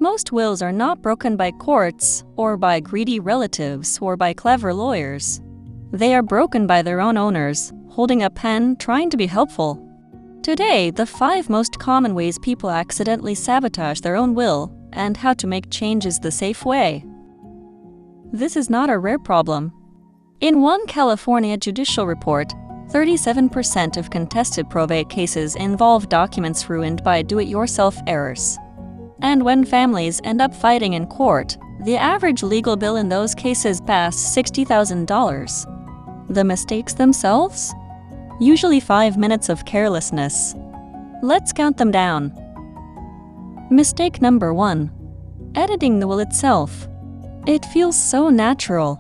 Most wills are not broken by courts, or by greedy relatives, or by clever lawyers. They are broken by their own owners, holding a pen, trying to be helpful. Today, the 5 most common ways people accidentally sabotage their own will, and how to make changes the safe way. This is not a rare problem. In one California judicial report, 37% of contested probate cases involve documents ruined by do-it-yourself errors. And when families end up fighting in court, the average legal bill in those cases passed $60,000. The mistakes themselves? Usually 5 minutes of carelessness. Let's count them down. Mistake number 1. Editing the will itself. It feels so natural.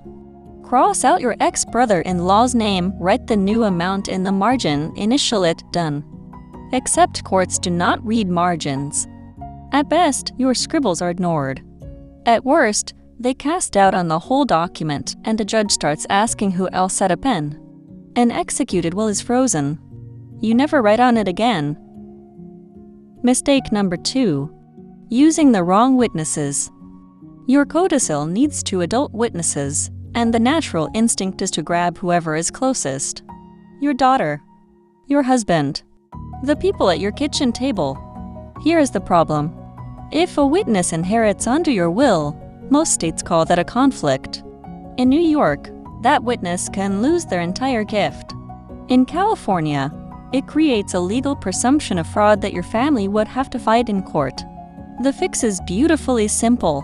Cross out your ex-brother-in-law's name, write the new amount in the margin, initial it, done. Except courts do not read margins. At best, your scribbles are ignored. At worst, they cast doubt on the whole document, and a judge starts asking who else had a pen. An executed will is frozen. You never write on it again. Mistake number 2. Using the wrong witnesses. Your codicil needs 2 adult witnesses, and the natural instinct is to grab whoever is closest. Your daughter. Your husband. The people at your kitchen table. Here is the problem. If a witness inherits under your will, most states call that a conflict. In New York, that witness can lose their entire gift. In California, it creates a legal presumption of fraud that your family would have to fight in court. The fix is beautifully simple.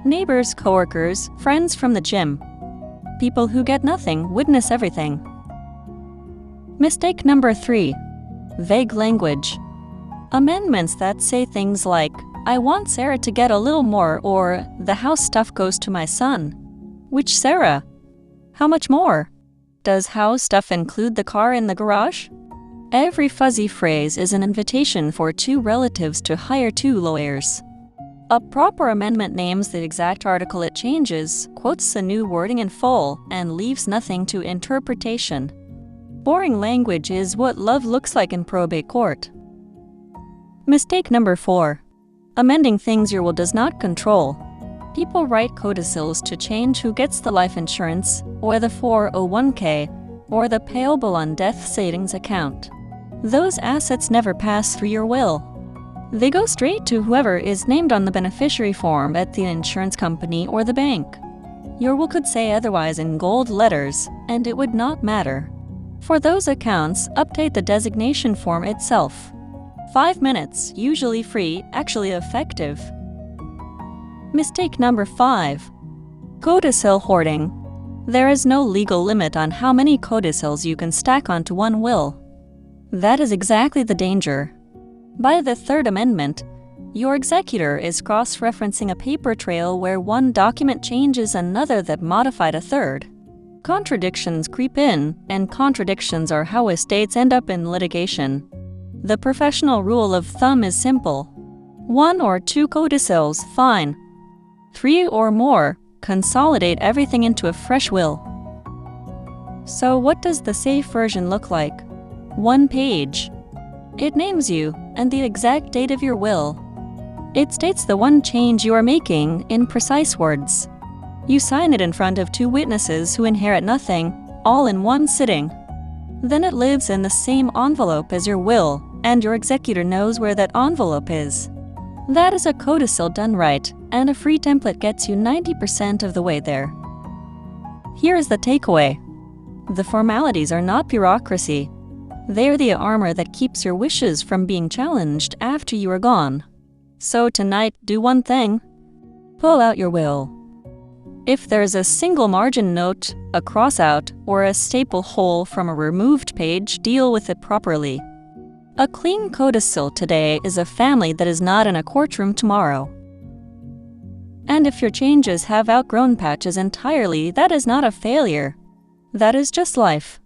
Neighbors, coworkers, friends from the gym. People who get nothing witness everything. Mistake number 3. Vague language. Amendments that say things like, I want Sarah to get a little more, or the house stuff goes to my son. Which Sarah? How much more? Does house stuff include the car in the garage? Every fuzzy phrase is an invitation for 2 relatives to hire 2 lawyers. A proper amendment names the exact article it changes, quotes the new wording in full, and leaves nothing to interpretation. Boring language is what love looks like in probate court. Mistake number 4. Amending things your will does not control. People write codicils to change who gets the life insurance, or the 401k, or the payable on death savings account. Those assets never pass through your will. They go straight to whoever is named on the beneficiary form at the insurance company or the bank. Your will could say otherwise in gold letters, and it would not matter. For those accounts, update the designation form itself. 5 minutes, usually free, actually effective. Mistake number 5. Codicil hoarding. There is no legal limit on how many codicils you can stack onto one will. That is exactly the danger. By the 3rd Amendment, your executor is cross-referencing a paper trail where one document changes another that modified a 3rd. Contradictions creep in, and contradictions are how estates end up in litigation. The professional rule of thumb is simple. 1 or 2 codicils, fine. 3 or more, consolidate everything into a fresh will. So what does the safe version look like? 1 page. It names you and the exact date of your will. It states the one change you are making in precise words. You sign it in front of 2 witnesses who inherit nothing, all in one sitting. Then it lives in the same envelope as your will, and your executor knows where that envelope is. That is a codicil done right, and a free template gets you 90% of the way there. Here is the takeaway. The formalities are not bureaucracy. They are the armor that keeps your wishes from being challenged after you are gone. So tonight, do one thing. Pull out your will. If there's a single margin note, a crossout, or a staple hole from a removed page, deal with it properly. A clean codicil today is a family that is not in a courtroom tomorrow. And if your changes have outgrown patches entirely, that is not a failure. That is just life.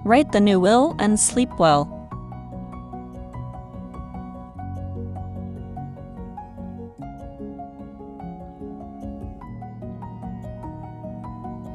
Write the new will and sleep well.